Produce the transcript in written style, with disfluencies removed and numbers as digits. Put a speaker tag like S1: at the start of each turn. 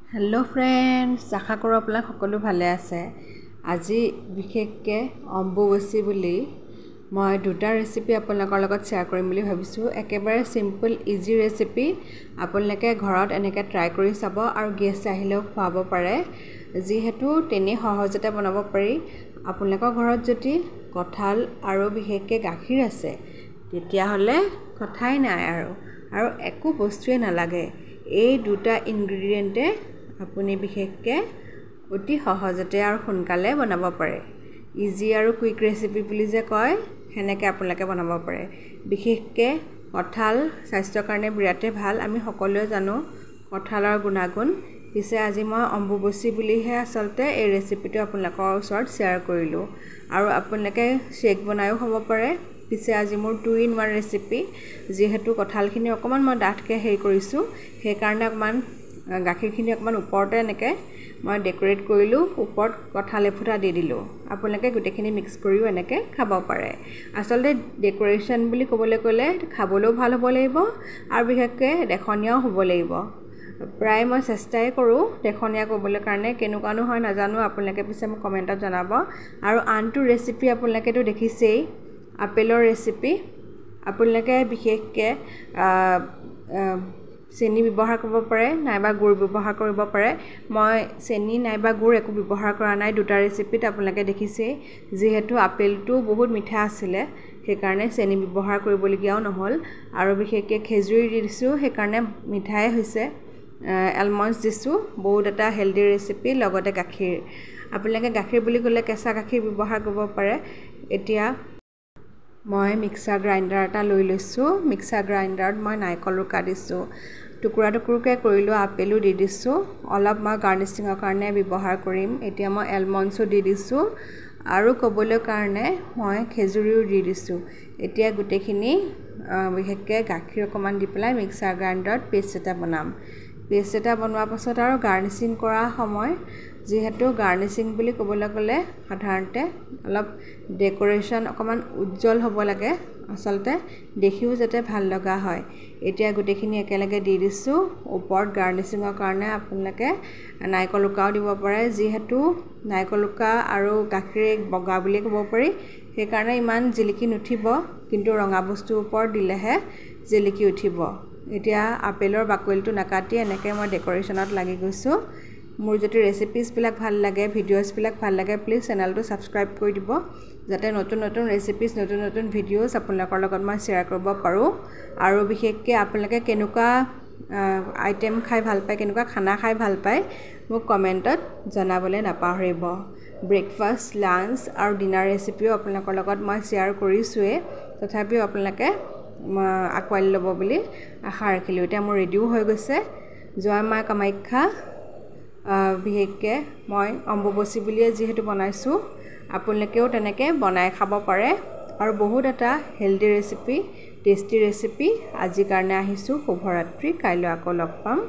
S1: Hello friends आशा करो आपलोक सकलो भाले आछे। আজি বিশেষকে অম্বুবাচী বুলি মই দুটা ৰেচিপি আপোনালোকৰ লগত শেয়াৰ কৰিম বুলি ভাবিছো। একেবাৰে সিম্পল ইজি ৰেচিপি আপোনালোকে ঘৰত এনেকৈ ট্ৰাই কৰি চাব আৰু গেষ্ট আহিলেও খুৱাব পাৰে। যেহেতু তেনে সহজতে বনাব পাৰি। আপোনালোকৰ ঘৰত যদি কঁঠাল আৰু বিশেষকে গাখীৰ আছে তেতিয়া হলে কথাই নাই আৰু একো বস্তুৱে নালাগে। এই দুটা ইনগ্ৰেডিয়েন্টে আপুনি বিশেষকে অতি সহজতে আৰু সোনকালে বনাব পাৰে। ইজি আৰু কুইক ৰেচিপি বুলি যে কয় হেনেকে আপোনালোকে বনাব পাৰে। বিশেষকে কঁঠাল স্বাস্থ্যৰ কাৰণে বিৰাতে ভাল। আমি সকলোৱে জানো কঁঠালৰ গুণাগুণ। পিছে আজি মই অম্বুবাচী বুলিহে আসলতে এই ৰেচিপিটো আপোনালোকৰ ওচৰত শেয়াৰ কৰিলো আৰু আপোনালোকে শেক বনায়ও খাব পাৰে। পিছে আজি মোৰ 2 in 1 ৰেচিপি। যেহেতু কঁঠালখিনি অকমান মই ডাঠকে হেৰি কৰিছো সেই কাৰণে অকমান গাখীৰখিনি অকমান ওপৰতে এনেকে মই ডেকোৰেট কৰিলো, ওপৰত কঁঠাল এফুটা দি দিলো। আপোনালোকে গুটেখিনি মিক্স কৰিও এনেকে খাব পাৰে। আসলতে ডেকোৰেশন বুলি ক'বলৈ গ'লে খাবলৈও ভাল হ'ব লাগিব আৰু বিশেষকে দেখনীয়াও হ'ব লাগিব। প্ৰায় মই চেষ্টাই কৰো দেখনীয়া ক'বলৈ কাৰণে, কেনেকুৱানো হয় নাজানো। আপোনালোকে পিছে মোক কমেন্টত জনাব। আৰু আনটো ৰেচিপি আপোনালোকেতো দেখিছেই, আপেলৰ ৰেচিপি। আপোনালোকে বিশেষকে চেনি ব্যৱহাৰ কৰিব পাৰে নাইবা গুড় ব্যৱহাৰ কৰিব পাৰে। মই চেনি নাইবা গুড় একো ব্যৱহাৰ কৰা নাই দুটা ৰেচিপিত। আপোনালোকে দেখিছেই যেহেতু আপেলটো বহুত মিঠা আছিলে সেই কাৰণে চেনি ব্যৱহাৰ কৰিবলগীয়াও নহল আৰু বিশেষকে খেজুৰি দি দিছো সেই কাৰণে মিঠাই হৈছে। এলমণ্ডছ দিছো। বহুত এটা হেলদি ৰেচিপি। লগতে গাখীৰ, আপোনালোকে গাখীৰ বুলি ক'লে কেঁচা গাখীৰ ব্যৱহাৰ কৰিব পাৰে। এতিয়া মই মিক্সাৰ গ্ৰাইণ্ডাৰ এটা লৈ লৈছো। মিক্সাৰ গ্ৰাইণ্ডাৰত মই নাৰিকল ৰুকা দিছো, টুকুৰা টুকুৰকে কৰিলো, আপেলো দি দিছো। অলপ মই গাৰ্নিচিঙৰ কাৰণে ব্যৱহাৰ কৰিম। এতিয়া মই এলমণ্ডছো দি দিছো আৰু ক'বলৈ কাৰণে মই খেজুৰিও দি দিছো। এতিয়া গুটেখিনি বিশেষকে গাখীৰ অকমান দি পেলাই মিক্সাৰ গ্ৰাইণ্ডাৰত পেষ্ট এটা বনাম। পেষ্ট এটা বনোৱাৰ পাছত আৰু গাৰ্নিচিং কৰা সময়, যেহেতু গাৰ্নিচিং বুলি ক'বলৈ গ'লে সাধাৰণতে অলপ ডেকোৰেশন অকমান উজ্জ্বল হ'ব লাগে, আসলতে দেখিও যাতে ভাল লগা হয়। এতিয়া গুটেখিনি একেলগে দি দিছো। ওপৰত গাৰ্নিচিঙৰ কাৰণে আপোনালোকে নাৰিকল ৰুকাও দিব পাৰে। যেহেতু নাৰিকল ৰুকা আৰু গাখীৰ বগা বুলি ক'ব পাৰি সেই কাৰণে ইমান জিলিকি নুঠিব, কিন্তু ৰঙা বস্তুৰ ওপৰত দিলেহে জিলিকি উঠিব। এতিয়া আপেলৰ বাকলিটো নাকাটি এনেকে মই ডেকোৰেশনত লাগি গৈছো। মোৰ যদি ৰেচিপিজ বিলাক ভাল লাগে, ভিডিঅ'জ বিলাক ভাল লাগে, প্লিজ চেনেলটো সাবস্ক্ৰাইব কৰি দিব যাতে নতুন নতুন ৰেচিপিজ, নতুন নতুন ভিডিঅ'জ আপোনালোকৰ লগত মই শেয়াৰ কৰিব পাৰো। আৰু বিশেষকে আপোনালোকে কেনেকুৱা আইটেম খাই ভাল পায়, কেনেকুৱা খানা খাই ভাল পায় মোক কমেন্টত জনাবলৈ নাপাহৰিব। ব্ৰেকফাষ্ট, লাঞ্চ আৰু ডিনাৰ ৰেচিপিও আপোনালোকৰ লগত মই শেয়াৰ কৰিছোৱে, তথাপিও আপোনালোকে আকোৱালি ল'ব বুলি আশা ৰাখিলো। এতিয়া মোৰ ৰেডিও হৈ গৈছে। জয় মা কামাখ্যা। বিশেষকে মই অম্বুবাচী বুলিয়ে যেহেতু বনাইছো, আপোনালোকেও তেনেকে বনাই খাব পাৰে আৰু বহুত এটা হেলদি ৰেচিপি, টেষ্টি ৰেচিপি। আজিৰ কাৰণে আহিছো। শুভৰাত্ৰি। কাইলৈ আকৌ লগ পাম।